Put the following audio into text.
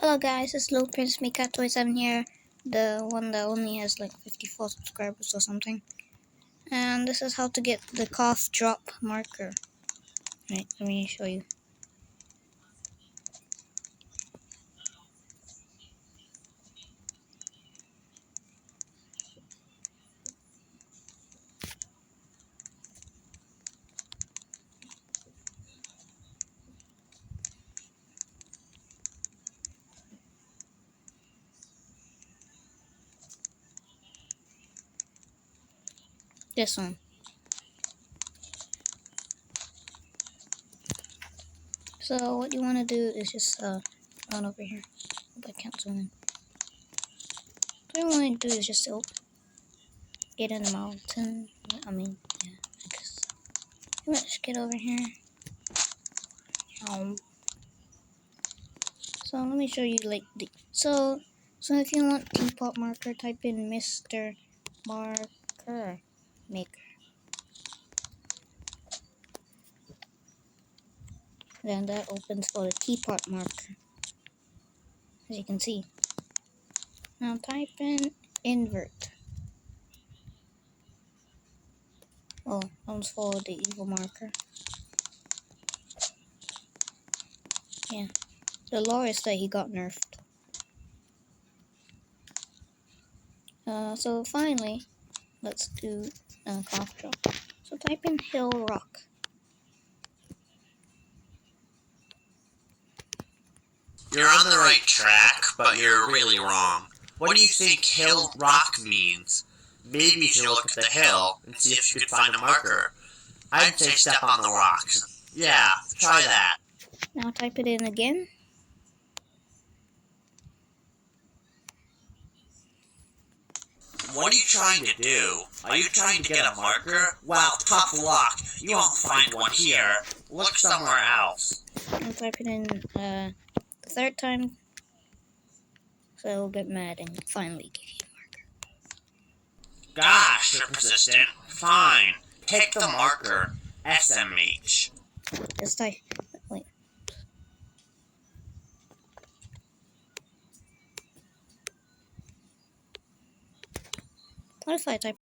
Hello guys, it's Little Prince Mika 27 here, the one that only has like 54 subscribers or something. And this is how to get the cough drop marker. Right, let me show you. This one. So what you want to do is just run over here. Hope I can't zoom in. What you want to do is just get in the mountain. Yeah, I guess. Let's get over here. So let me show you like so if you want Teapot marker, type in Mr. Marker Maker. Then that opens for the Teapot marker, as you can see. Now type in invert. Oh, comes for the evil marker. Yeah, the lore is that he got nerfed. So finally, let's do cough drop. So type in hill rock. You're on the right track, but you're really wrong. What do you think hill rock means? Maybe you should look at the hill and see if you could find a marker. I'd say step on the rocks. Yeah, try that. Now type it in again. What are you trying to do? Are you trying to get a marker? Well, tough luck. You won't find one here. Look somewhere else. Now type it in the third time. So it'll get mad and finally give you a marker. Gosh, you're persistent. Fine. Pick the marker. SMH. Just type. Wait. What if I type